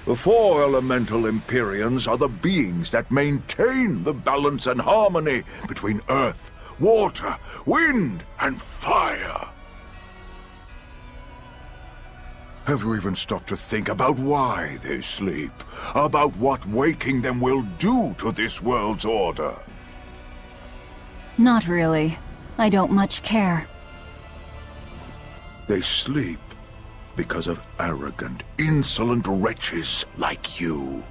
The four elemental Empyreans are the beings that maintain the balance and harmony between earth, water, wind, and fire. Have you even stopped to think about why they sleep? About what waking them will do to this world's order? Not really. I don't much care. They sleep because of arrogant, insolent wretches like you.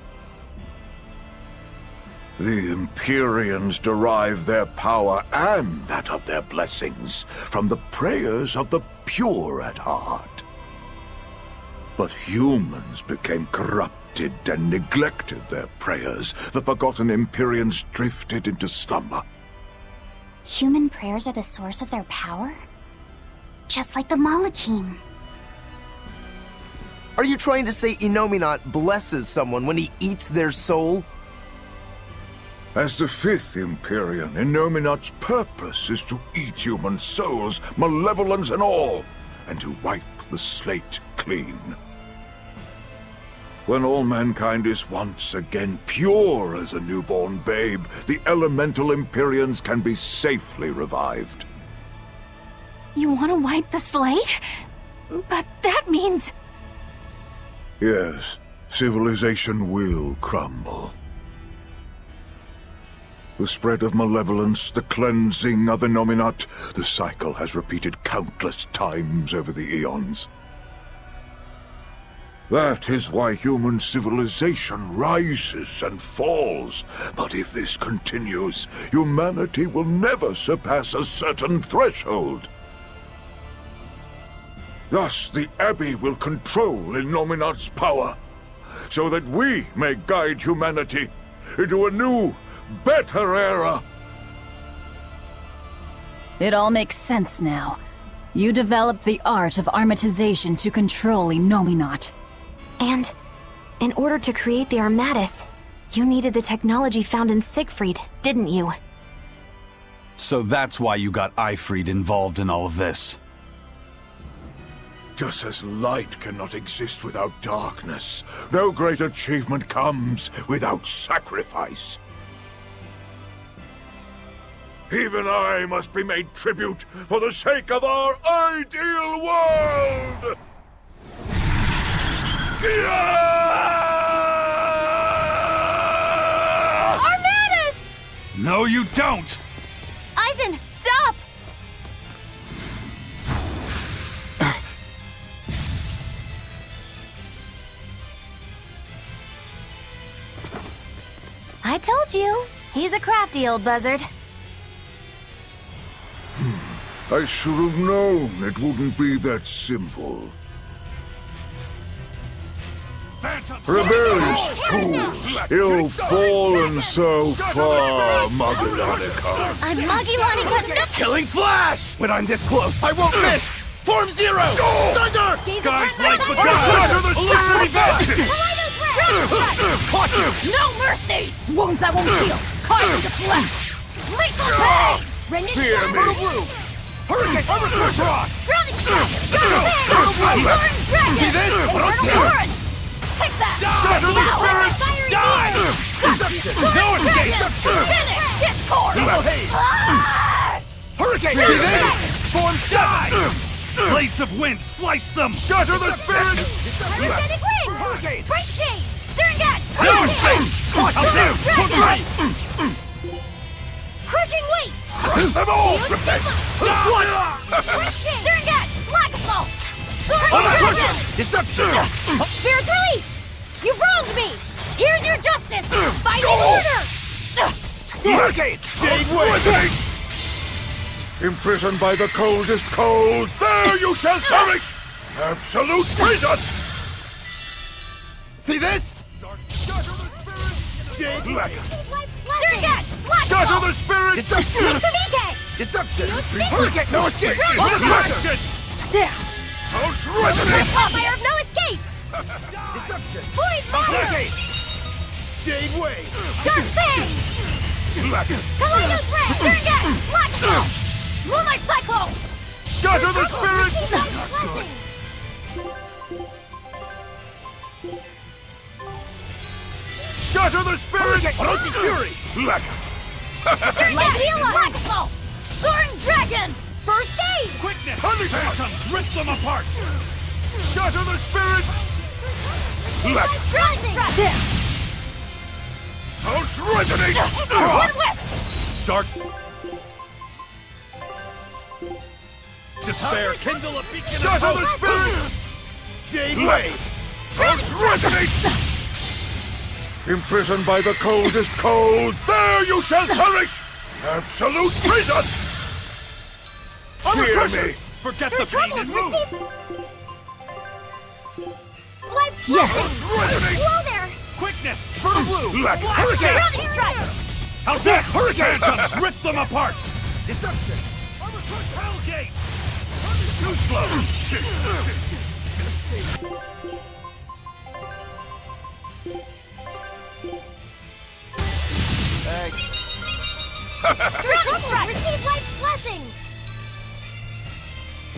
The Empyreans derive their power and that of their blessings from the prayers of the pure at heart. But humans became corrupted and neglected their prayers. The forgotten Empyreans drifted into slumber. Human prayers are the source of their power? Just like the Malachim. Are you trying to say Innominat blesses someone when he eats their soul? As the fifth Empyrean, Innominat's purpose is to eat human souls, malevolence and all, and to wipe the slate clean. When all mankind is once again pure as a newborn babe, the elemental Empyreans can be safely revived. You want to wipe the slate? But that means... Yes, civilization will crumble. The spread of malevolence, the cleansing of Innominat, the cycle has repeated countless times over the eons. That is why human civilization rises and falls. But if this continues, humanity will never surpass a certain threshold. Thus, the Abbey will control Innominat's power, so that we may guide humanity into a new, better era. It all makes sense now. You developed the art of armatization to control Innominat. And in order to create the Armatus, you needed the technology found in Siegfried, didn't you? So that's why you got Eifried involved in all of this. Just as light cannot exist without darkness, no great achievement comes without sacrifice. Even I must be made tribute for the sake of our ideal world! Armatus! No, you don't! Eisen, stop! I told you, he's a crafty old buzzard. I should have known it wouldn't be that simple. Rebellious fools! You've fallen so far, Magillanica. I'm Magillanica. Killing Flash! When I'm this close, I won't miss! Form Zero! Thunder! Guys like the Caught you! No mercy! Wounds that won't heal! Caught in the flesh! Lethal pain! Fear me! Hurricane! Armor Rock! Drowning Snake! Got pain! Soaring Dragon! See this? Infernal Warren! Take that! Scatter the spirits! Die! No escape! Finish! Discord! Hurricane! See this? Form Die! Blades of wind, slice them! Scatter the spirits! Energetic wind! Hurricane! Break chain! Sterngat! No escape! Crushing weight! Them all! Repent! Break chain! Sterngat! Slag assault! Soaring Dragon! Deception! Spirit's release! You wronged me! Here's your justice! Fighting order! Hurricane! Jade Wave! Imprisoned by the coldest cold, there you shall perish! Absolute prison! See this? Jade Black! Surget! Scatter the spirit! Deception! Deception! Hurricane! No escape! Deception! Damn! House resonate! Fire of no escape! Deception! Point Hurricane! Jade Wave! Dark Fang! Black! Kaleidos Red! Surget! Slackball! Moonlight Cyclone! Scatter the spirit! Scatter the spirit! Ferocious Fury! Black! Blackball! Soaring Dragon! First aid! Quickness! Phantoms! Rip them apart! Scatter the spirit! Black! Rising! House resonate! One whip! Dark! Despair! Kindle a beacon of Scatter the hope! spirit! Jade Black! Wave! House resonate! Imprisoned by the coldest cold, there you shall perish! Absolute prison! Fear me! Forget the pain and move! Life's Yes. blessing! Whoa there! Quickness! Fertile Blue! Black! Hurricane! Grounding strike! How's this? Hurricane! Phantoms! Rip them apart! Deception! Hellgate! Too slow! Grounding strike! Receive life's blessing!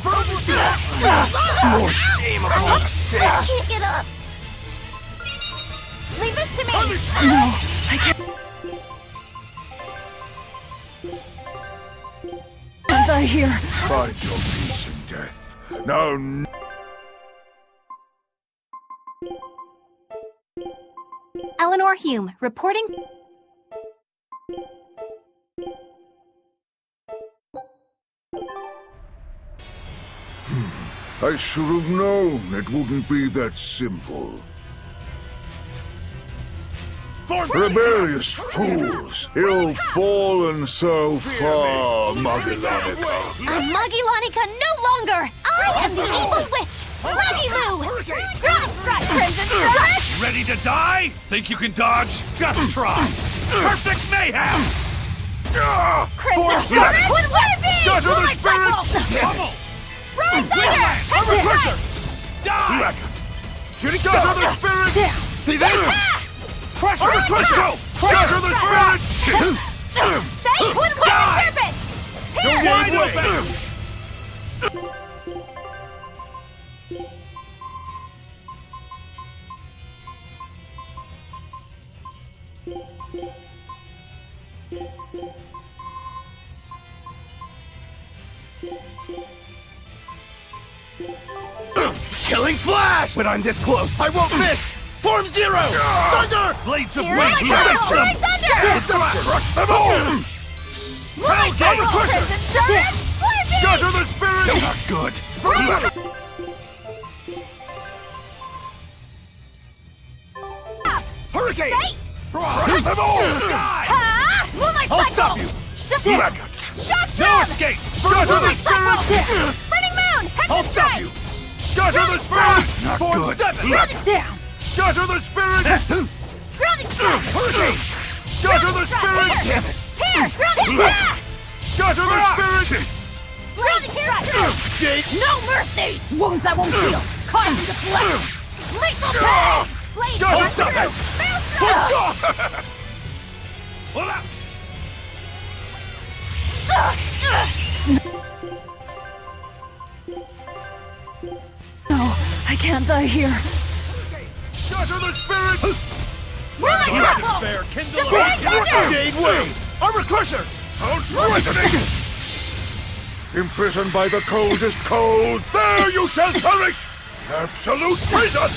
More shame upon shame! Kick it up! Leave this to me! Can't I hear? Find your peace in death. Now Eleanor Hume, reporting... I should have known it wouldn't be that simple. Rebellious fools, ill-fallen so far, Magellanica. I'm Magellanica no longer! I am the evil witch! Magilu! Drop strike! Crimson strike! Ready to die? Think you can dodge? Just try! Perfect mayhem! Crimson strike! Would be! Scatter the spirit! Bubble! Run thunder! Under pressure! Die! Shooting Scatter the spirit! See this? Pressure! Crusher! Go! Scatter the spirit! Say, would serpent! You're wide open! Killing flash! When I'm this close, I won't miss! Form Zero! Thunder! Blades of Here wind! I go! Strike thunder! Crush them all! Hellgate! Crimson serpent! Scatter the spirit! Not good! Hurricane! Crush them all! Die! Ha! Moonlight I'll cycle! stop you! Shock No down! escape! Scatter the spirit! Burning moon! I'll Hexen stop strike! you! Scatter the spirit! Not Form good! 7! Down! Scatter the spirit! Grounding strike! Hurricane! Scatter the spirit! Damn it! Here! Grounding strike! Scatter the spirit! Grounding strike! Jade! No mercy! Wounds that won't heal! Cause me to flesh! Lethal bang! Blade Don't stop through! it! Maelstrom! Pull up! No, I can't die here. Scatter the spirit! Moonlight cycle! Despair! Kindle Despair! Thunder! Jade Wave! Armor Crusher! House resonate! Imprisoned by the coldest cold, there you shall perish! Absolute prison!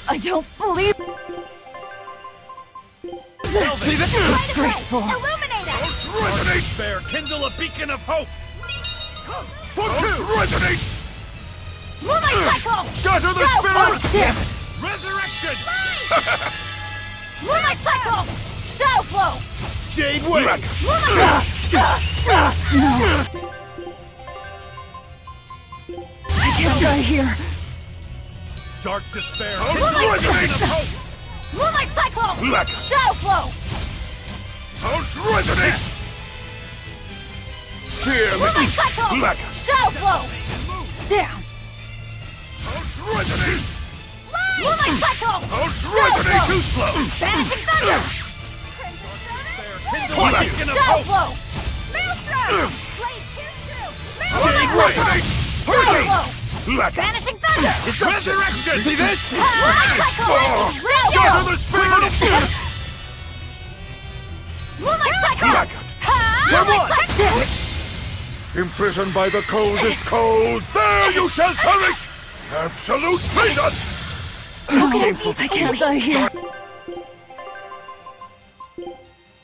I don't believe this. See this? Disgraceful. Illuminate us! House resonate! Despair! Kindle a beacon of hope! House resonate! Moonlight cycle! Scatter the Show spirit! flow! Damn it! Resurrection! Moonlight cycle! Shadow flow! Jade Wave! Can't die here. Dark Despair! Moonlight Resonate! Moonlight cycle! Black. Shadow flow! Pulse Resonate! Fear Moonlight me! cycle! Black. Shadow flow! Down! Pulse Resonate! Moonlight cycle! Pulse Shadow Resonate! flow! Too slow! Vanishing thunder! Black. Beacon of Hope. flow! Maelstrom! Blade pierce through! Jade Moonlight cycle! Resonate! Shadow Hurricane! flow! Black. Vanishing thunder! Resurrection! See this? Moonlight cycle! Scatter Shadow! the spirit! Moonlight cycle! Black. Moonlight cycle! Imprisoned by the coldest cold, There you shall perish! Absolute treason! I can't die here.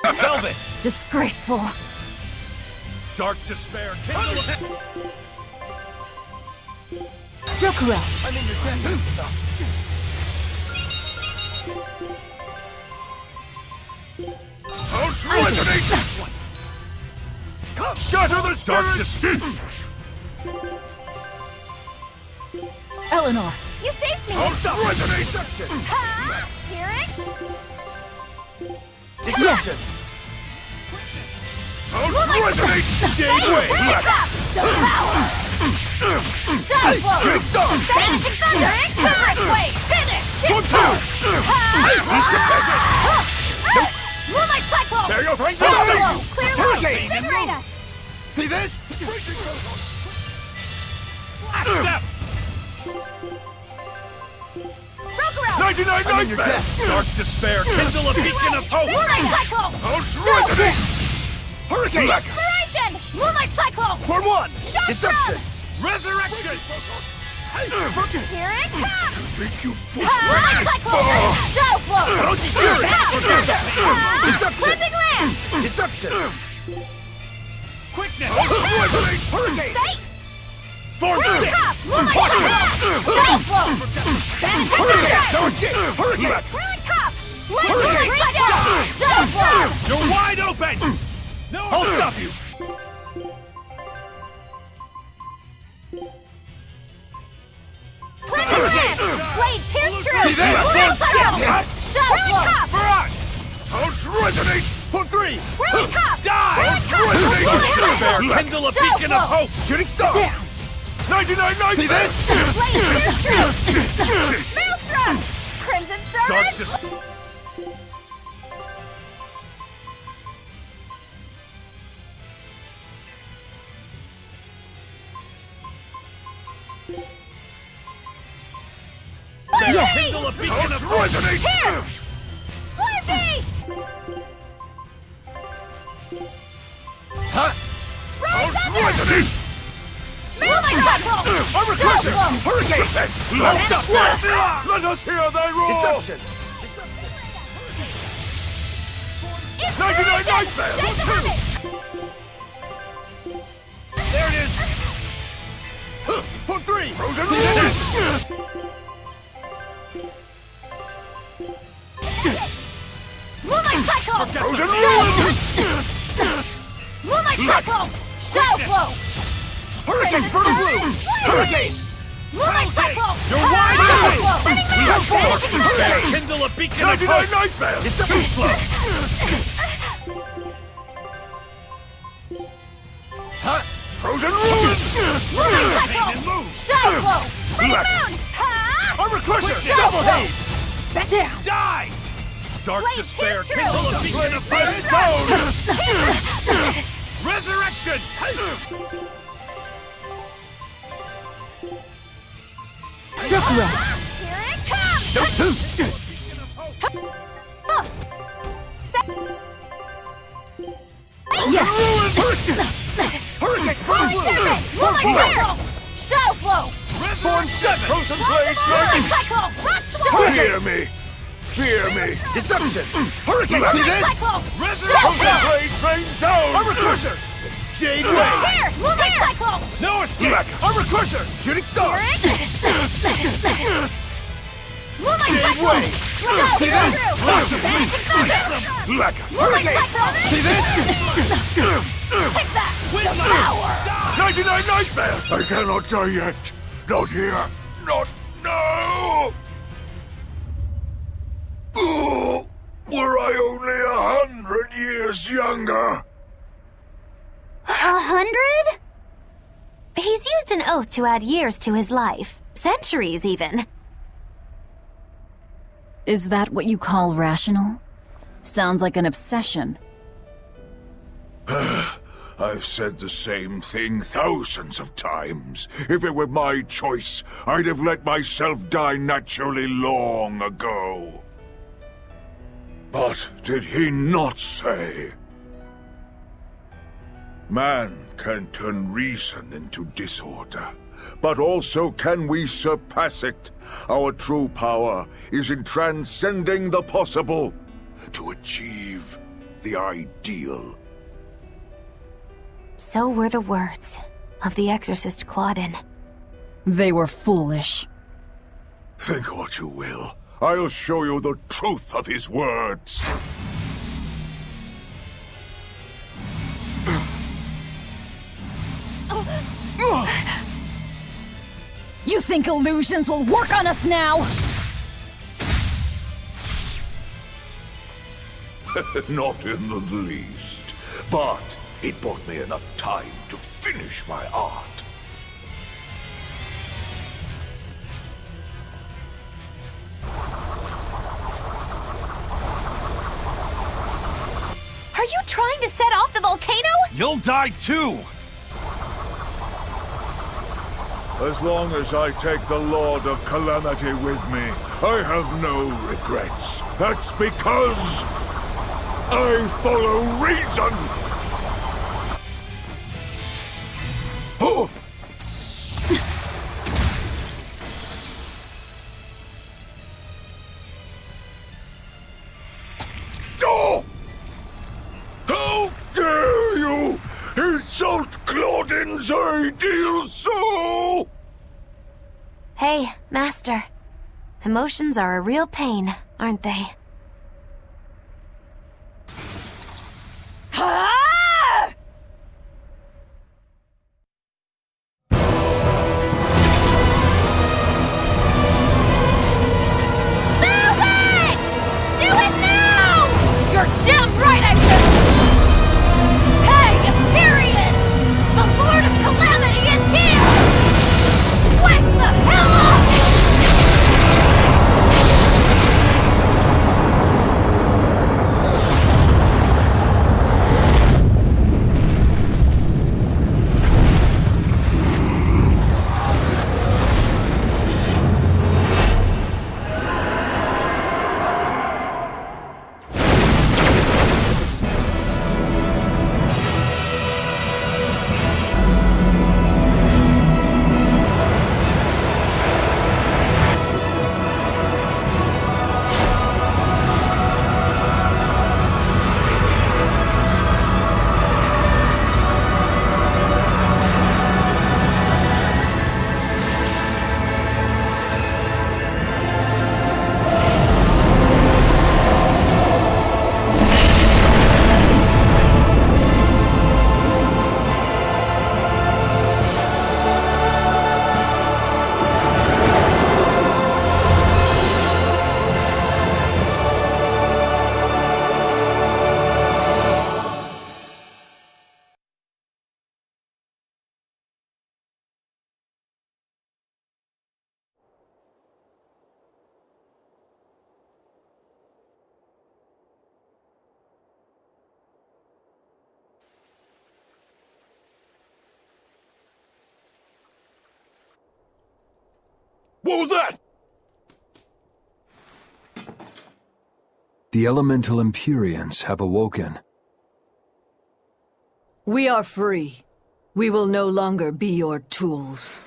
Velvet! Disgraceful. Dark Despair! Kindle of... Rokuel. I'm in your death! Pulse Resonate! Scatter the spirit! Eleanor. You saved me! Pulse Resonate! Hear it? Yes. Pulse Resonate! Jade Wave! Black. Devour! Shadow flow! Shooting star! Vanishing thunder! Sunrise wave! Finish! One, two! Moonlight cycle! There you find Shadow something! flow! Clear road! Hurricane! Invigorate us! See this? Black Step! Rokuel! 99 Nightmare! Dark Despair! Kindle a beacon of hope! Moonlight cycle! Pulse Resonate! Hurricane! Black. Inspiration! Moonlight cycle! For one! Shot Deception! Resurrection! Here it comes! Think you Moonlight cycle! Shadow flow! Deception! Cleansing lance! Deception! Quickness! Resonate! Hurricane! Fate! Form Clear six! top! Moonlight attack! Shadow flow! Vanishing Hurricane! No thunder! escape! Hurricane! Clearing top! Hurricane! Moonlight cycle! Shadow flow! You're wide open! No! I'll stop you! Cleansing lance! Blade pierce through! See this? Moonlight cycle! Hot! Shadow flow! Barrage! Pulse Resonate! For three! Clearing top! Die! Clearing top! Resonate! Moonlight Despair! cycle! Kindle a Shadow beacon of flow! hope! Shooting star! Down! 99 Nightmare! See this? Blade pierce through! Maelstrom! Crimson Dark servant! Despair! Kindle a beacon of hope! Resonate! Pierce! Flare beast! Huh? Rise thunder! Resonate! Moonlight cycle! Armor Shadow Crusher! flow! Hurricane! Lift up! Let us hear thy roar! Deception! 99 Nightmare! Take the habit! There it is! For three! Frozen Roar! Moonlight cycle! Frozen Roar! Moonlight cycle! Shadow flow! Hurricane! Fertile Blue! Hurricane! Moonlight cycle! You're wide Shadow open! flow! Vanishing thunder! Kindle a beacon of hope! 99 Nightmare! It's too slow! Huh? Frozen Roar! Moonlight cycle! Shadow flow! Blade Black. moon! Ha! Armor Crusher! Shadow Double flow! haze! Back down! Die! Dark Blade Despair! pierce Kindle a through! beacon of Blade hope! Resurrection! Rokuel. Here it comes! Yes. Hurricane! Moonlight Fertile serpent! Blue! Moonlight cycle! Shadow flow! Form 7! Frozen Moonlight cycle! Rock swallow! Fear me! Fear me! Deception! Hurricane! See Moonlight this? cycle! Resurrection! Shadow flow! Blade rain down! Armor Crusher! Jade Way! Pierce! Cycle! No escape! Armor Crusher! Shooting Star! Jade Way! See this? Flash of Hurricane! See this? Take that! With power! 99 Nightmare! I cannot die yet. Not here. Not now. Oh, were I only 100 years younger? 100? He's used an oath to add years to his life. Centuries, even. Is that what you call rational? Sounds like an obsession. I've said the same thing thousands of times. If it were my choice, I'd have let myself die naturally long ago. But did he not say? Man can turn reason into disorder, but also can we surpass it? Our true power is in transcending the possible to achieve the ideal. So were the words of the exorcist Claudin. They were foolish. Think what you will. I'll show you the truth of his words. You think illusions will work on us now? Not in the least. But it bought me enough time to finish my art. Are you trying to set off the volcano? You'll die too! As long as I take the Lord of Calamity with me, I have no regrets. That's because I follow reason! Oh! Oh! How dare you insult Claudin's ideal soul! Hey, Master. Emotions are a real pain, aren't they? You're damn right I do! Hey, Empyrean! The Lord of Calamity is here! Wake the hell up! What was that? The elemental Empyreans have awoken. We are free. We will no longer be your tools.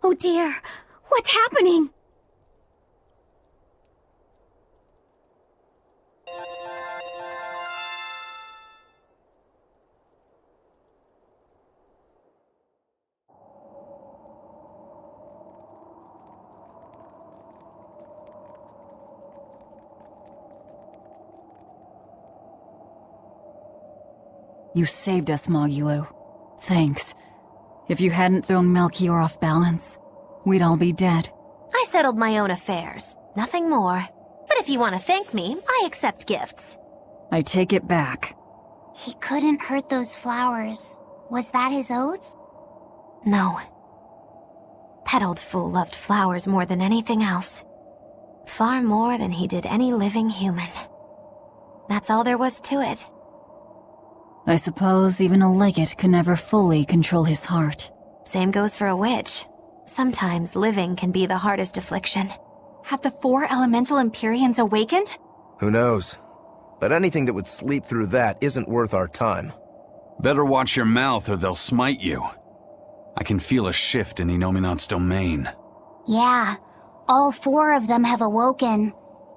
Oh dear, what's happening? You saved us, Mogulu. Thanks. If you hadn't thrown Melchior off balance, we'd all be dead. I settled my own affairs. Nothing more. But if you want to thank me, I accept gifts. I take it back. He couldn't hurt those flowers. Was that his oath? No. That old fool loved flowers more than anything else. Far more than he did any living human. That's all there was to it. I suppose even a legate could never fully control his heart. Same goes for a witch. Sometimes living can be the hardest affliction. Have the 4 elemental Empyreans awakened? Who knows? But anything that would sleep through that isn't worth our time. Better watch your mouth or they'll smite you. I can feel a shift in Inominat's domain. Yeah, all 4 of them have awoken.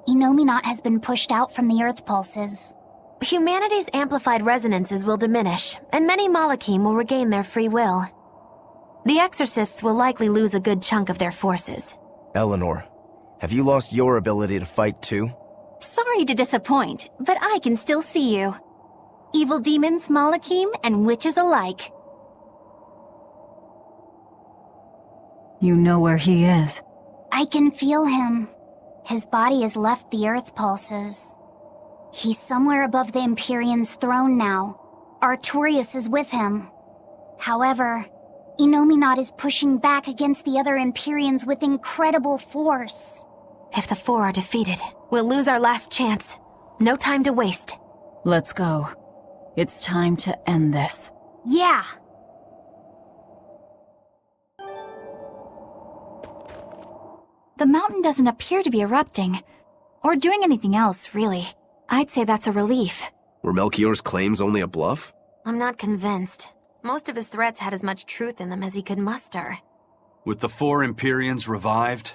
Inominat has been pushed out from the Earth pulses. Humanity's amplified resonances will diminish, and many Malachim will regain their free will. The Exorcists will likely lose a good chunk of their forces. Eleanor, have you lost your ability to fight too? Sorry to disappoint, but I can still see you. Evil demons, Malachim, and witches alike. You know where he is. I can feel him. His body has left the Earth pulses. He's somewhere above the Empyrean's throne now. Artorias is with him. However, Inominat is pushing back against the other Empyreans with incredible force. If the 4 are defeated, we'll lose our last chance. No time to waste. Let's go. It's time to end this. Yeah! The mountain doesn't appear to be erupting, or doing anything else, really. I'd say that's a relief. Were Melchior's claims only a bluff? I'm not convinced. Most of his threats had as much truth in them as he could muster. With the 4 Empyreans revived,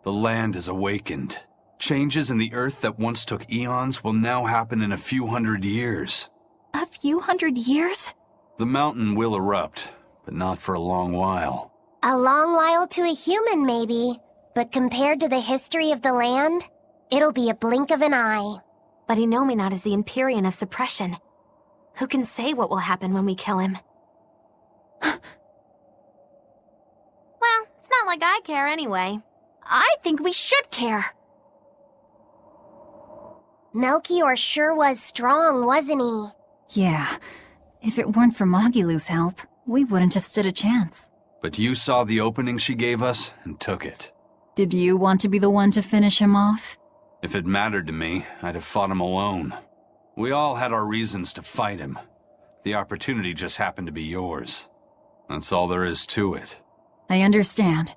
the land is awakened. Changes in the Earth that once took eons will now happen in a few hundred years. A few hundred years? The mountain will erupt, but not for a long while. A long while to a human, maybe. But compared to the history of the land, it'll be a blink of an eye. But Inominat is the Empyrean of suppression. Who can say what will happen when we kill him? Well, it's not like I care anyway. I think we should care. Melchior sure was strong, wasn't he? Yeah. If it weren't for Mogulu's help, we wouldn't have stood a chance. But you saw the opening she gave us and took it. Did you want to be the one to finish him off? If it mattered to me, I'd have fought him alone. We all had our reasons to fight him. The opportunity just happened to be yours. That's all there is to it. I understand.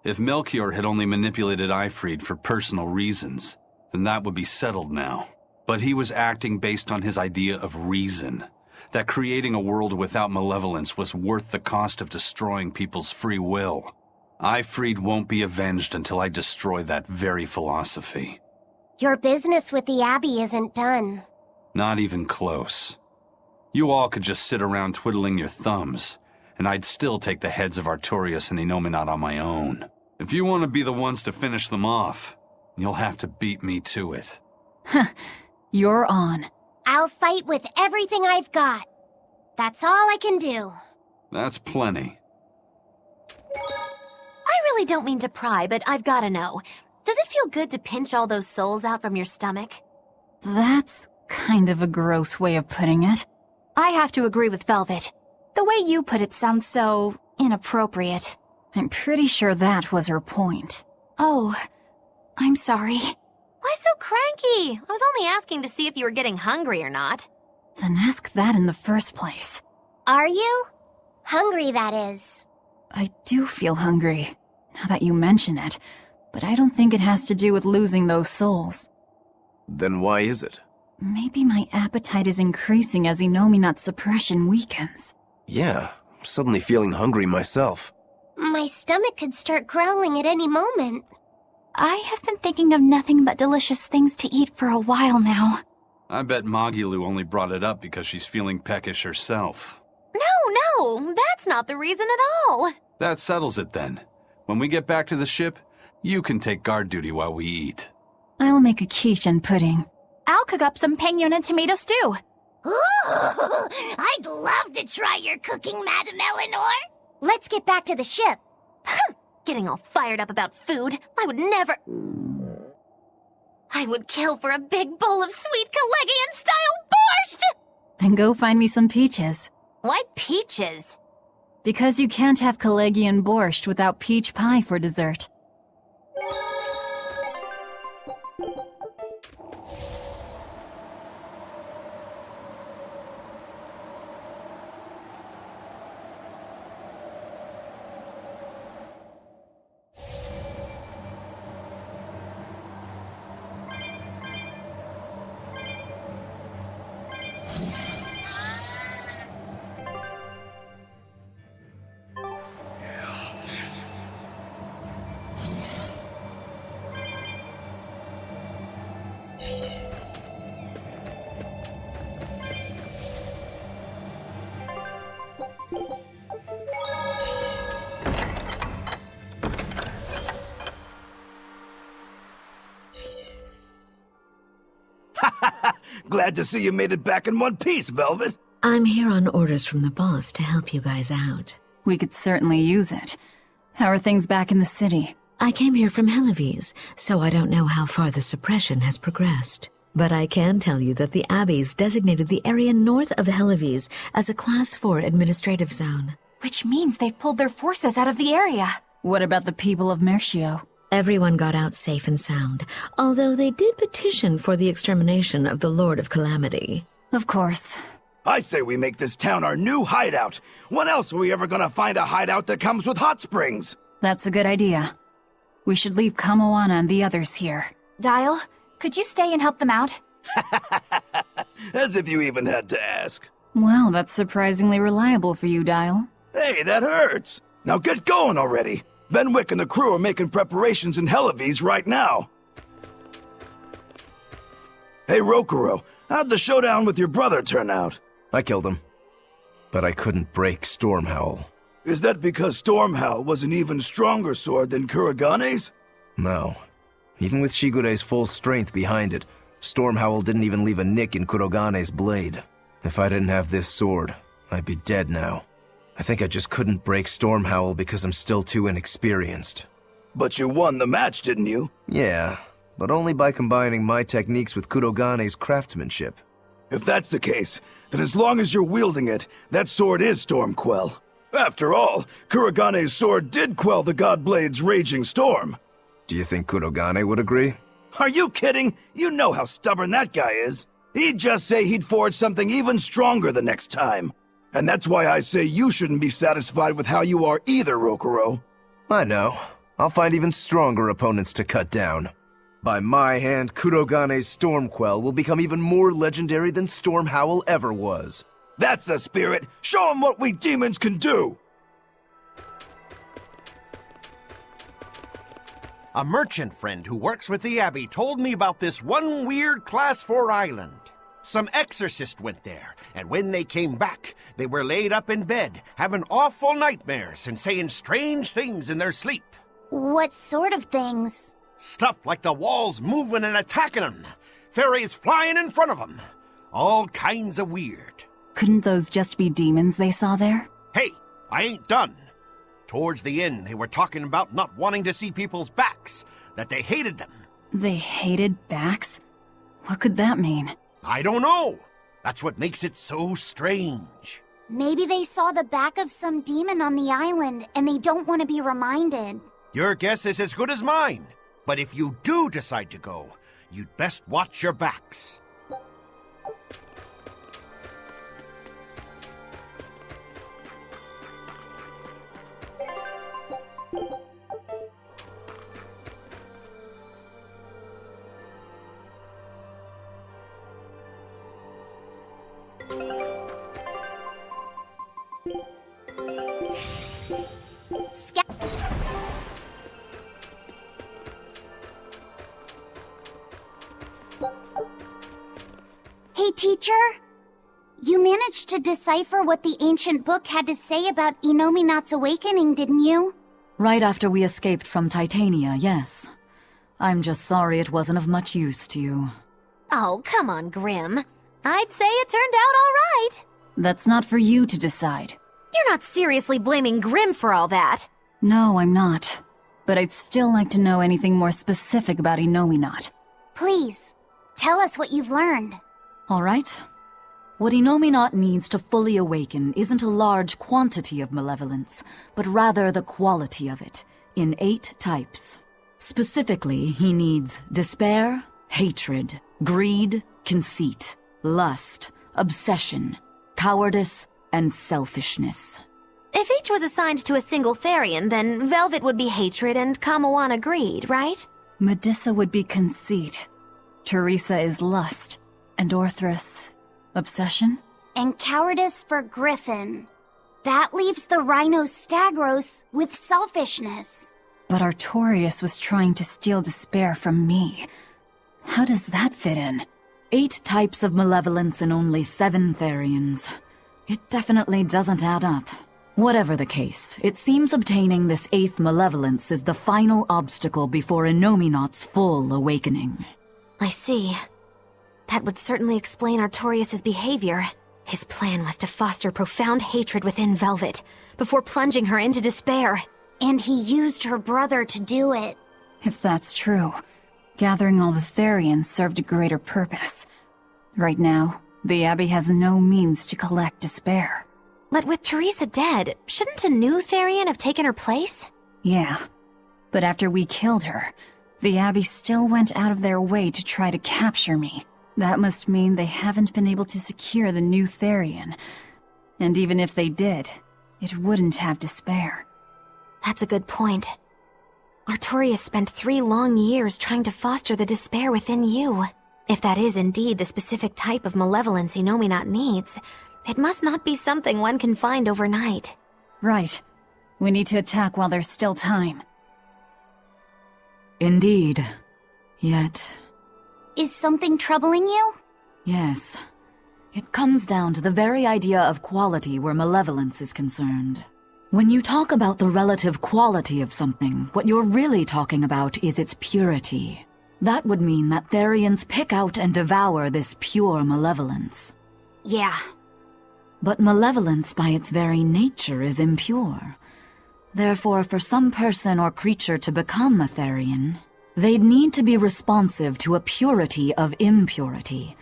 If Melchior had only manipulated Ifrid for personal reasons, then that would be settled now. But he was acting based on his idea of reason, that creating a world without malevolence was worth the cost of destroying people's free will. Ifrid won't be avenged until I destroy that very philosophy. Your business with the Abbey isn't done. Not even close. You all could just sit around twiddling your thumbs, and I'd still take the heads of Artorias and Inominat on my own. If you want to be the ones to finish them off, you'll have to beat me to it. You're on. I'll fight with everything I've got. That's all I can do. That's plenty. I really don't mean to pry, but I've gotta know. Does it feel good to pinch all those souls out from your stomach? That's kind of a gross way of putting it. I have to agree with Velvet. The way you put it sounds so inappropriate. I'm pretty sure that was her point. Oh, I'm sorry. Why so cranky? I was only asking to see if you were getting hungry or not. Then ask that in the first place. Are you? Hungry, that is. I do feel hungry, now that you mention it, but I don't think it has to do with losing those souls. Then why is it? Maybe my appetite is increasing as Inominat's suppression weakens. Yeah, I'm suddenly feeling hungry myself. My stomach could start growling at any moment. I have been thinking of nothing but delicious things to eat for a while now. I bet Mogulu only brought it up because she's feeling peckish herself. No, that's not the reason at all. That settles it then. When we get back to the ship, you can take guard duty while we eat. I'll make a quiche and pudding. I'll cook up some pinyon and tomato stew. Ooh, I'd love to try your cooking, Madam Eleanor. Let's get back to the ship. Getting all fired up about food. I would never... I would kill for a big bowl of sweet Calegian-style borscht! Then go find me some peaches. Why peaches? Because you can't have Calegian borscht without peach pie for dessert. Glad to see you made it back in one piece, Velvet. I'm here on orders from the boss to help you guys out. We could certainly use it. How are things back in the city? I came here from Helives, so I don't know how far the suppression has progressed. But I can tell you that the Abbeys designated the area north of Helives as a Class 4 administrative zone. Which means they've pulled their forces out of the area. What about the people of Melchior? Everyone got out safe and sound, although they did petition for the extermination of the Lord of Calamity. Of course. I say we make this town our new hideout. When else are we ever gonna find a hideout that comes with hot springs? That's a good idea. We should leave Kamoana and the others here. Dial, could you stay and help them out? As if you even had to ask. Well, that's surprisingly reliable for you, Dial. Hey, that hurts. Now get going already. Benwick and the crew are making preparations in Helives right now. Hey, Rokuro, how'd the showdown with your brother turn out? I killed him. But I couldn't break Stormhowl. Is that because Stormhowl was an even stronger sword than Kuragane's? No. Even with Shigure's full strength behind it, Stormhowl didn't even leave a nick in Kuragane's blade. If I didn't have this sword, I'd be dead now. I think I just couldn't break Stormhowl because I'm still too inexperienced. But you won the match, didn't you? Yeah, but only by combining my techniques with Kuragane's craftsmanship. If that's the case, then as long as you're wielding it, that sword is Stormquell. After all, Kuragane's sword did quell the Godblade's raging storm. Do you think Kuragane would agree? Are you kidding? You know how stubborn that guy is. He'd just say he'd forge something even stronger the next time. And that's why I say you shouldn't be satisfied with how you are either, Rokuro. I know. I'll find even stronger opponents to cut down. By my hand, Kurogane's Stormquell will become even more legendary than Stormhowl ever was. That's the spirit! Show him what we demons can do! A merchant friend who works with the Abbey told me about this one weird Class 4 island. Some exorcist went there, and when they came back, they were laid up in bed, having awful nightmares and saying strange things in their sleep. What sort of things? Stuff like the walls moving and attacking them, fairies flying in front of them. All kinds of weird. Couldn't those just be demons they saw there? Hey, I ain't done. Towards the end, they were talking about not wanting to see people's backs, that they hated them. They hated backs? What could that mean? I don't know. That's what makes it so strange. Maybe they saw the back of some demon on the island and they don't want to be reminded. Your guess is as good as mine. But if you do decide to go, you'd best watch your backs. Hey, teacher? You managed to decipher what the ancient book had to say about Inominat's awakening, didn't you? Right after we escaped from Titania, yes. I'm just sorry it wasn't of much use to you. Oh, come on, Grim. I'd say it turned out all right. That's not for you to decide. You're not seriously blaming Grimm for all that. No, I'm not. But I'd still like to know anything more specific about Innominat. Please, tell us what you've learned. All right. What Innominat needs to fully awaken isn't a large quantity of malevolence, but rather the quality of it, in 8 types. Specifically, he needs despair, hatred, greed, conceit, lust, obsession, cowardice, and selfishness. If each was assigned to a single Therian, then Velvet would be hatred and Kamawana greed, right? Medissa would be conceit. Teresa is lust. And Orthrus, obsession? And cowardice for Griffin. That leaves the Rhino Stagros with selfishness. But Artorius was trying to steal despair from me. How does that fit in? 8 types of malevolence and only 7 Therians. It definitely doesn't add up. Whatever the case, it seems obtaining this 8th malevolence is the final obstacle before Innominat's full awakening. I see. That would certainly explain Artorius' behavior. His plan was to foster profound hatred within Velvet, before plunging her into despair. And he used her brother to do it. If that's true, gathering all the Therians served a greater purpose. Right now, the Abbey has no means to collect despair. But with Teresa dead, shouldn't a new Therian have taken her place? Yeah, but after we killed her, the Abbey still went out of their way to try to capture me. That must mean they haven't been able to secure the new Therian. And even if they did, it wouldn't have despair. That's a good point. Artorius spent 3 long years trying to foster the despair within you. If that is indeed the specific type of malevolence Innominat needs, it must not be something one can find overnight. Right. We need to attack while there's still time. Indeed. Yet... Is something troubling you? yes. It comes down to the very idea of quality where malevolence is concerned. When you talk about the relative quality of something, what you're really talking about is its purity. That would mean that Therians pick out and devour this pure malevolence. Yeah. But malevolence by its very nature is impure. Therefore, for some person or creature to become a Therian, they'd need to be responsive to a purity of impurity.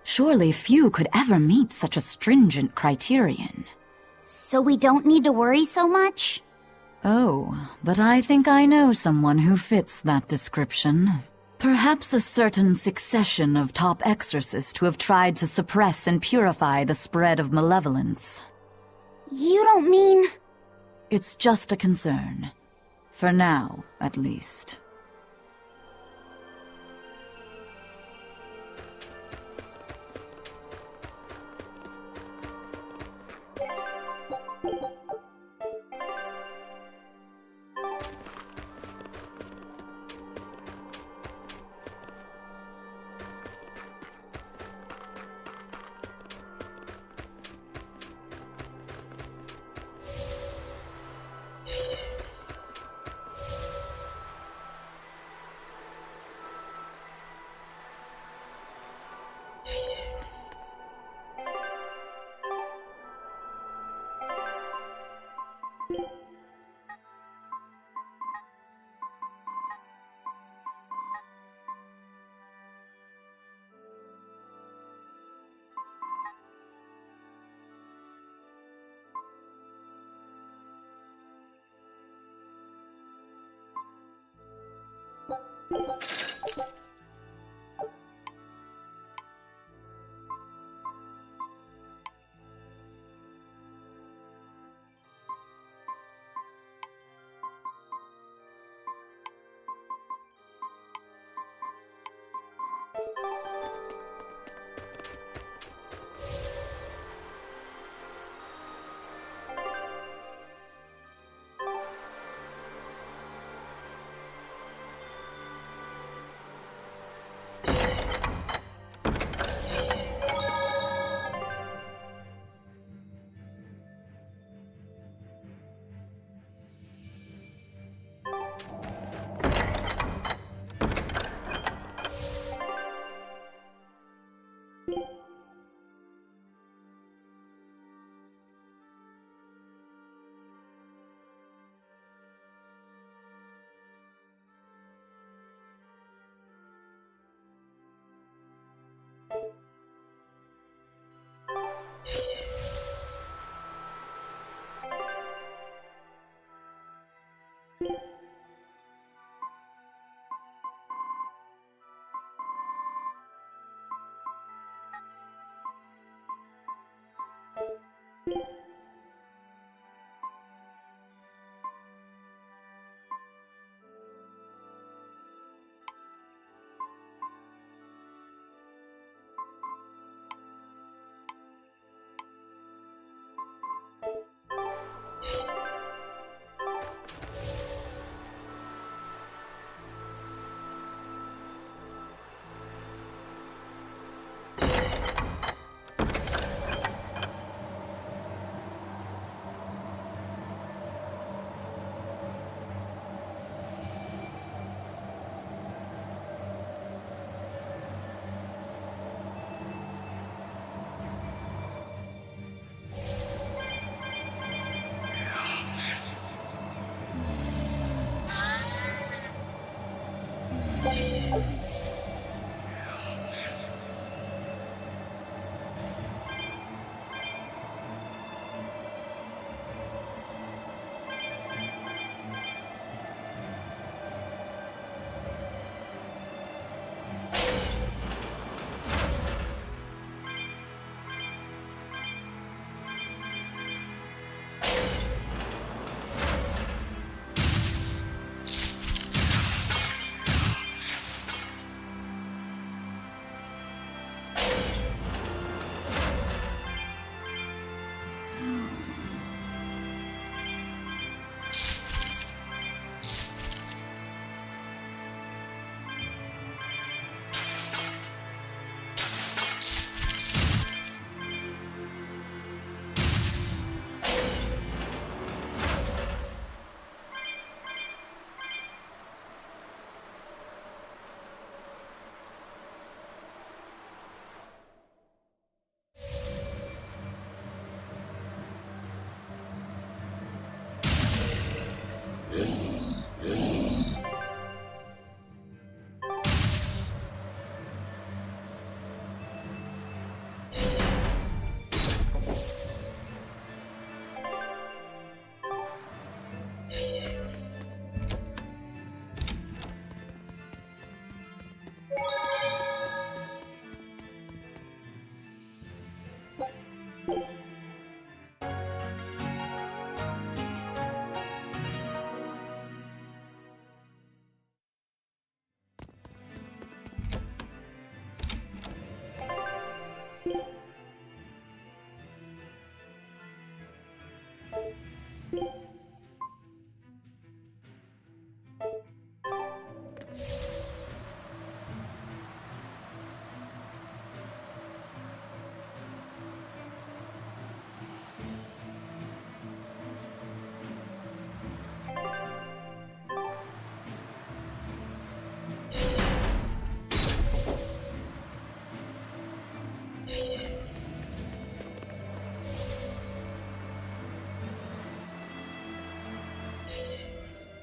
Surely few could ever meet such a stringent criterion. So we don't need to worry so much? Oh, but I think I know someone who fits that description. Perhaps a certain succession of top exorcists who have tried to suppress and purify the spread of malevolence. You don't mean... It's just a concern. For now, at least.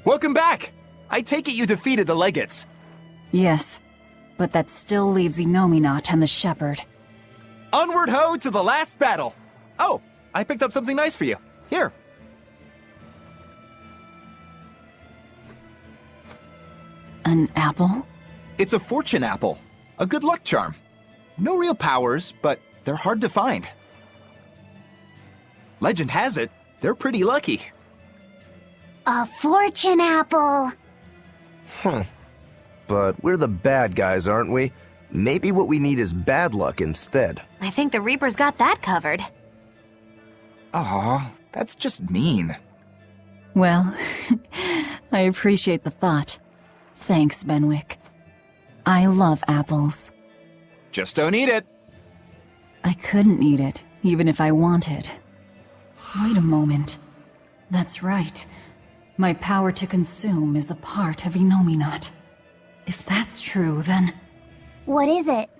Welcome back! I take it you defeated the Legates. Yes, but that still leaves Inominat and the Shepherd. Onward ho to the last battle! Oh, I picked up something nice for you. Here. An apple? It's a fortune apple. A good luck charm. No real powers, but they're hard to find. Legend has it, they're pretty lucky. A fortune apple! But we're the bad guys, aren't we? Maybe what we need is bad luck instead. I think the Reaper's got that covered. Aw, that's just mean. Well, I appreciate the thought. Thanks, Benwick. I love apples. Just don't eat it. I couldn't eat it, even if I wanted. Wait a moment. That's right. My power to consume is a part of Inominat. If that's true, then... What is it?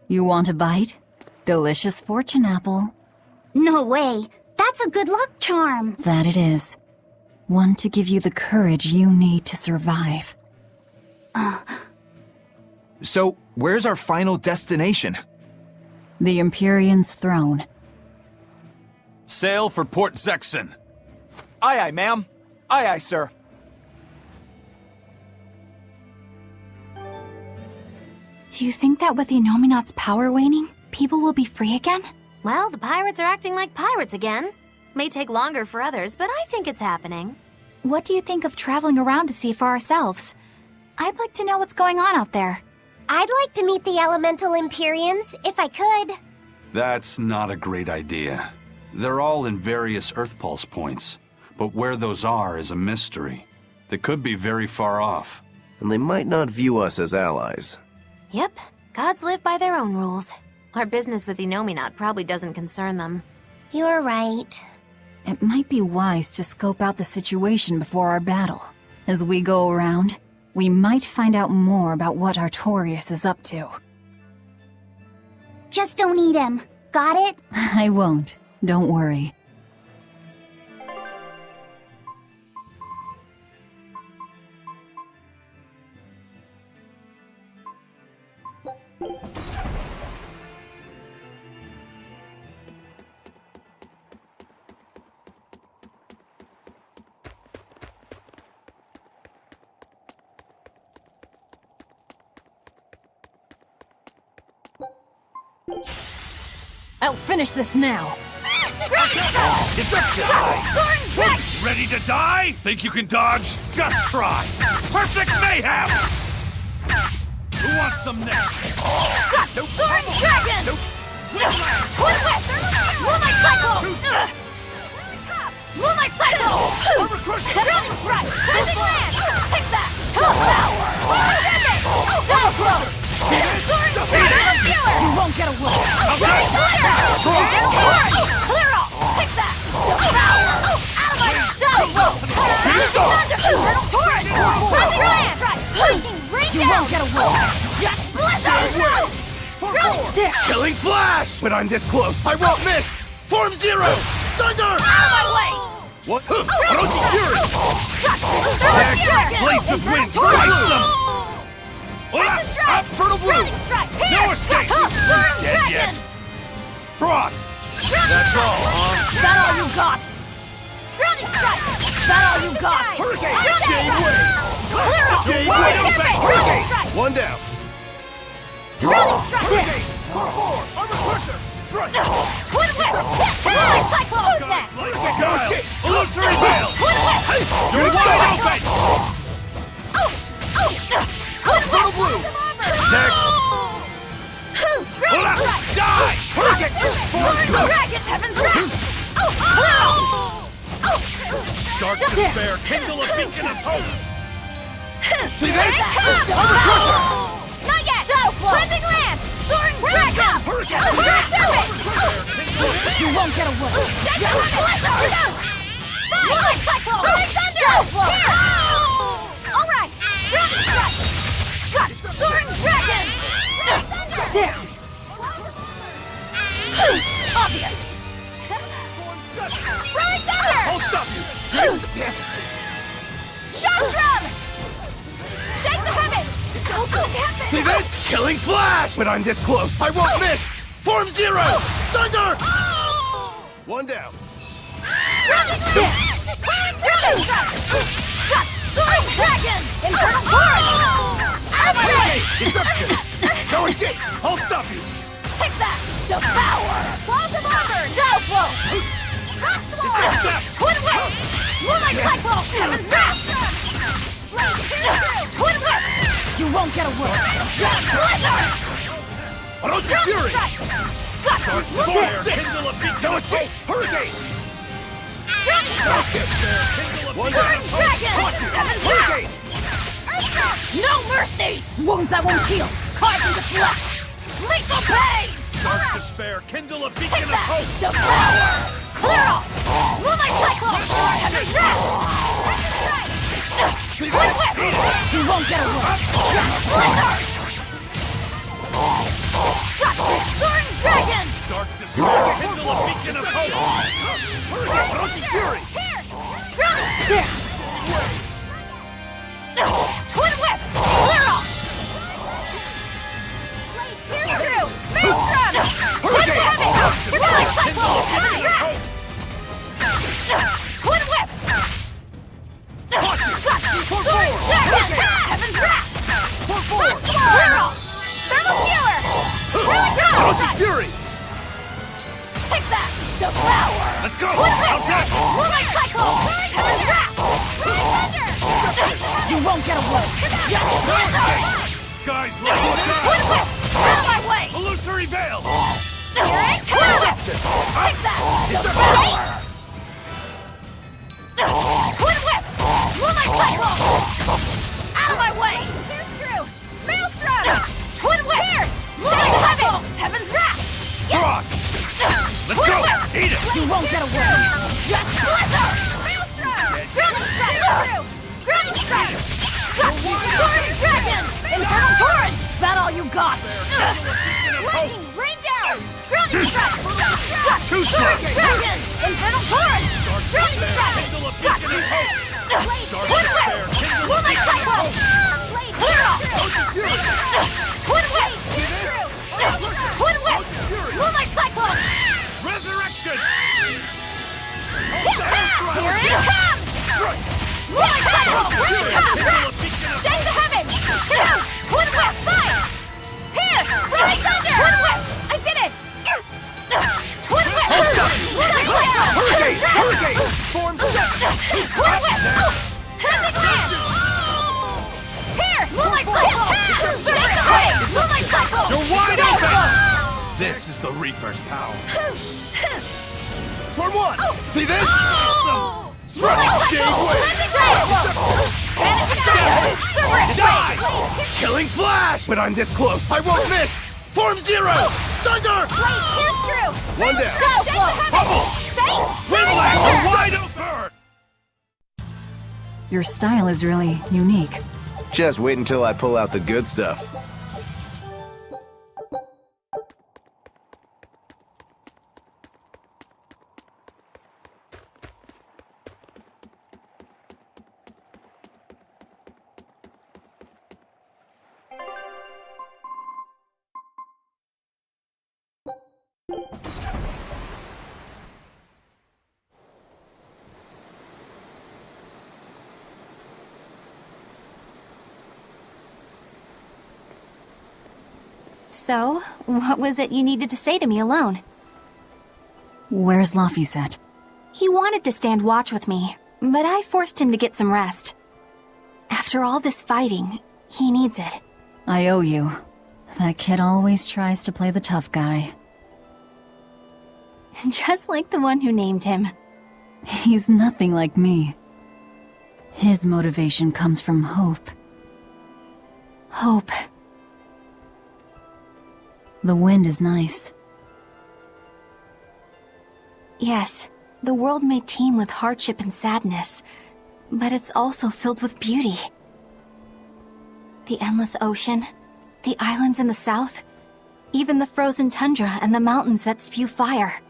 You want a bite? Delicious fortune apple. No way! That's a good luck charm! That it is. One to give you the courage you need to survive. So, where's our final destination? The Empyrean's throne. Sail for Port Zexon. Aye, aye, ma'am. Aye, aye, sir. Do you think that with the Nominat's power waning, people will be free again? Well, the pirates are acting like pirates again. May take longer for others, but I think it's happening. What do you think of traveling around to see for ourselves? I'd like to know what's going on out there. I'd like to meet the elemental Empyreans, if I could. That's not a great idea. They're all in various Earth Pulse points, but where those are is a mystery. They could be very far off. And they might not view us as allies. Yep, gods live by their own rules. Our business with the Nominat probably doesn't concern them. You're right. It might be wise to scope out the situation before our battle. As we go around, we might find out more about what Artorias is up to. Just don't eat him. Got it? I won't. Don't worry. I'll finish this now. Ready to die? Think you can dodge? Just try! Perfect mayhem! Who wants some next? Gotcha! Soaring Dragon! Twin Whip! Moonlight Cycle! Moonlight Cycle! Drowning Strike! Blazing Lance! Take that! Power! Shadow Close! Soaring Dragon! You won't get away! Giant Slayer! Clear off! Take that! Devour! Out of my Shadow Close! Eternal Torrent! Blazing Lance! Lightning Rain Down! You won't get away! Jet Blizzard! Killing Flash! When I'm this close, I won't miss! Form Zero! Thunder! Out of my way! What? Orochi Fury! Blades of Wind! Slice them! Fertile Blue! No escape! Dead yet? Fraud! That's all, huh? Is that all you got? Drowning Strike! Is that all you got? Hurricane! Jade Wave! Clear off! Wide open! Drowning Strike! One down! Drowning Strike! Hurricane! Core 4! Armor Crusher! Strike! Twin Whip! Moonlight Cyclone! Who's next? No escape! Illusory Veil! Twin Whip! You're wide open! Twin Whip! Blue! Next! Drowning Strike! Die! Hurricane! Soaring Dragon! Heaven's Wrath! Dark despair, kindle a beacon of hope! See this? Armor Crusher! Not yet! Shadow Flow! Blazing Lance! Soaring Dragon! Hurricane! You won't get away! Blizzard! Moonlight Cyclone! Shadow Flow! Alright! Drowning Strike! Got it! Soaring Dragon! Down! Obvious! Throwing Thunder! I'll stop you! Shadow Drum! Shake the heavens! See this? Killing Flash! When I'm this close, I won't miss! Form Zero! Thunder! One down. Drowning Strike! Touch! Soaring Dragon! Infernal Torrent! Out of my way! Deception! No escape! I'll stop you! Take that! Devour! Balls of Armor! Shadow Flow! Rock Swarm! Twin Whip! Moonlight Cyclone! Heaven's Wrath! Twin Whip! You won't get away! Jet Blizzard! Orochi Fury! Strike! Got you! Fire, kindle a beacon No of escape! Hurricane! Drowning Strike! Soaring Dragon! Heaven's Wrath! No mercy! Wounds that won't heal! Carved into flesh! Lethal pain! Dark despair, kindle a Take beacon of that! hope! Devour! Clear off! Moonlight Cyclone! Heaven's Wrath! Twin Whip! You won't get away! Jet Blizzard! Gotcha! Soaring Dragon! Dark despair, kindle a beacon of hope! Orochi Fury! Here! Drowning Stick! Twin Whip! Clear off! Here's Drew! Maelstrom! Hit heavy! Moonlight Cyclone! Heaven's Wrath! Twin Whip! Gotcha! Soaring Dragon! Heaven's Wrath! Clear off! Thermal Fury! Take that! Devour! Let's go! Twin whip! Outside! Moonlight cycle! Heaven's wrath! You won't get away! Just blizzard! Sky's level! Twin whip! Out of my way! Illusory veil! Here it comes! Take that! Devour! Twin whip! Moonlight cycle! Out of my way! Here's true! Maelstrom! Twin whip! Pierce! Moonlight heavens! Heaven's wrath! Rock! Let's Twin go! whip! Eat it! You won't get away! Just blizzard! Maelstrom! Grounding strike! True! Grounding strike! Gotcha! Soaring dragon! Infernal torrent! That all you got? Lightning! Rain down! Grounding strike! Gotcha! Too slow! Soaring dragon! Infernal torrent! Grounding strike! Gotcha! Twin whip! Moonlight cycle! Clear off! Twin whip! Twin whip! Moonlight cycle! Resurrection! Here it comes! Moonlight cycle! Bring it up! Shake the heavens! Pierce! Twin whip! Fire! Pierce! Rolling thunder! Twin whip! I did it! Twin whip! Moonlight cycle! Hurricane! Hurricane! Form 7! Twin whip! Heavenly glance! Pierce! Moonlight cycle! Shake the heavens! Moonlight cycle! You're wide open! This is the Reaper's power. Form 1! See this? Moonlight cycle! Vanishing Iron! Cerberus Die! Blade! Killing Flash! When I'm this close, I won't miss! Form 0! Thunder! Blade pierce through! One down. Shadow flow! Bubble! Thunder! Wide open! Your style is really unique. Just wait until I pull out the good stuff. So, what was it you needed to say to me alone? Where's Laphicet? He wanted to stand watch with me, but I forced him to get some rest. After all this fighting, he needs it. I owe you. That kid always tries to play the tough guy. Just like the one who named him. He's nothing like me. His motivation comes from hope. Hope. The wind is nice. Yes, the world may teem with hardship and sadness, but it's also filled with beauty. The endless ocean, the islands in the south, even the frozen tundra and the mountains that spew fire.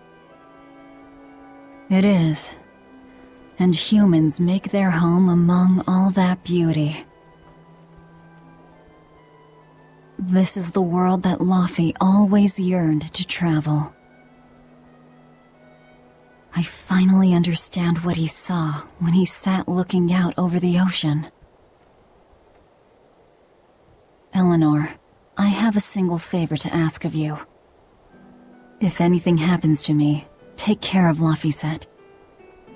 It is. And humans make their home among all that beauty. This is the world that Laphi always yearned to travel. I finally understand what he saw when he sat looking out over the ocean. Eleanor, I have a single favor to ask of you. If anything happens to me, take care of Laphicet.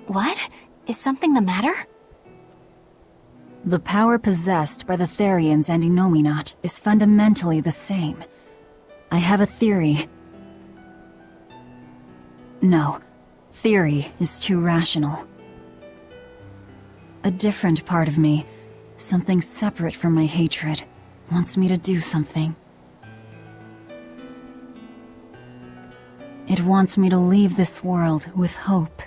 What? Is something the matter? The power possessed by the Therians and Innominat is fundamentally the same. I have a theory. No, theory is too rational. A different part of me, something separate from my hatred, wants me to do something. It wants me to leave this world with hope.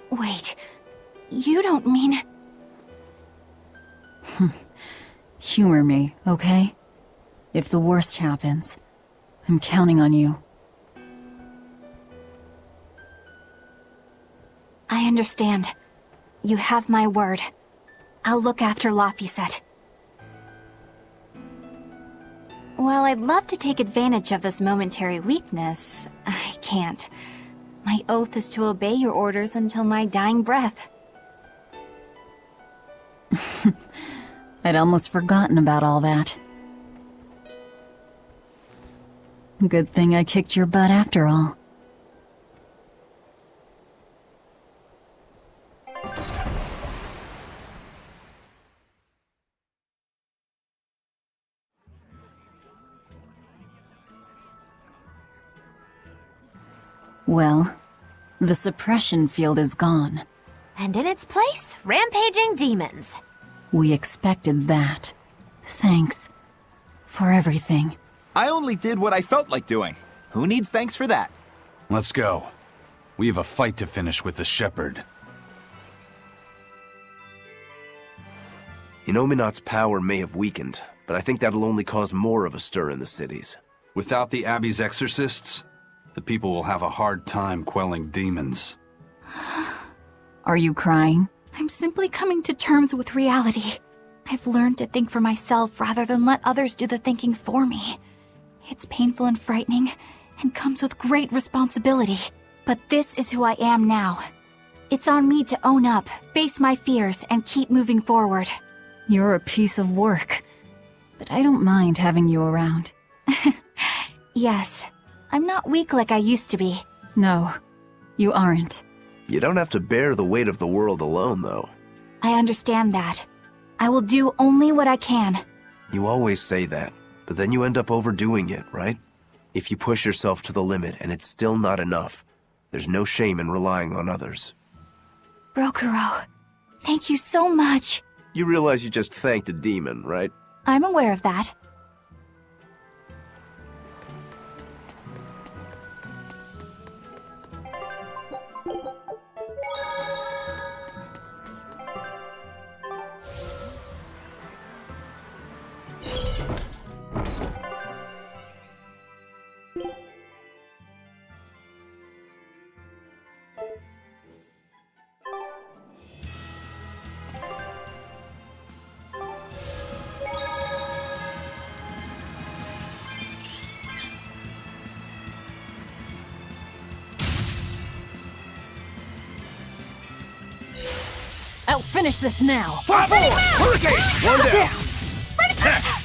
Wait, you don't mean... Humor me, okay? If the worst happens, I'm counting on you. I understand. You have my word. I'll look after Laphicet. While I'd love to take advantage of this momentary weakness, I can't. My oath is to obey your orders until my dying breath. I'd almost forgotten about all that. Good thing I kicked your butt after all. Well, the suppression field is gone. And in its place, rampaging demons. We expected that. Thanks for everything. I only did what I felt like doing. Who needs thanks for that? Let's go. We have a fight to finish with the Shepherd. Inominat's power may have weakened, but I think that'll only cause more of a stir in the cities. Without the Abbey's exorcists, the people will have a hard time quelling demons. Are you crying? I'm simply coming to terms with reality. I've learned to think for myself rather than let others do the thinking for me. It's painful and frightening, and comes with great responsibility. But this is who I am now. It's on me to own up, face my fears, and keep moving forward. You're a piece of work, but I don't mind having you around. Yes, I'm not weak like I used to be. No, you aren't. You don't have to bear the weight of the world alone, though. I understand that. I will do only what I can. You always say that, but then you end up overdoing it, right? If you push yourself to the limit and it's still not enough, there's no shame in relying on others. Rokuro, thank you so much. You realize you just thanked a demon, right? I'm aware of that. I'll finish this now. Fire forward! Hurricane! One down!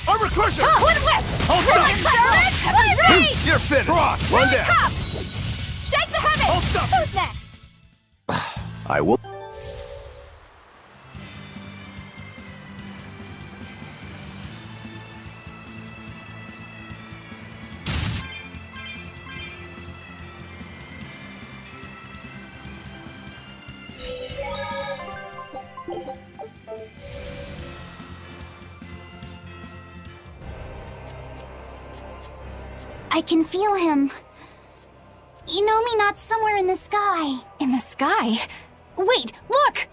Armor crusher! One whip! Hold stop! Ready! You're finished! Cross! One down! Top! Shake the heavy! Hold stop! Who's next? I will... I can feel him. Inominat's somewhere in the sky. In the sky? Wait, look!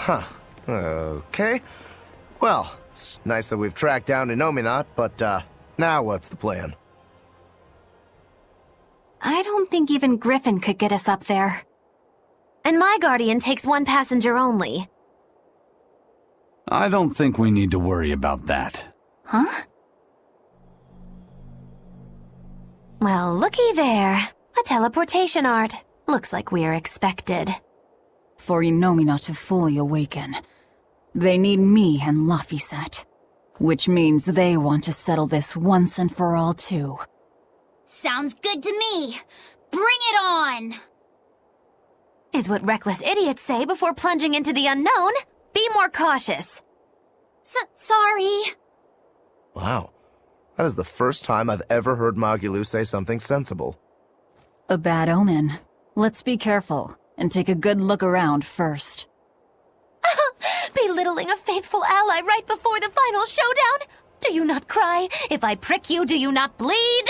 Huh. Okay. Well, it's nice that we've tracked down Inominat, but, now what's the plan? I don't think even Griffin could get us up there. And my guardian takes one passenger only. I don't think we need to worry about that. Huh? Well, looky there. A teleportation art. Looks like we're expected. For Inomina to fully awaken, they need me and Laphicet. Which means they want to settle this once and for all, too. Sounds good to me. Bring it on! Is what reckless idiots say before plunging into the unknown. Be more cautious. Sorry. Wow. That is the first time I've ever heard Magulu say something sensible. A bad omen. Let's be careful, and take a good look around first. Belittle killing a faithful ally right before the final showdown? Do you not cry? If I prick you, do you not bleed?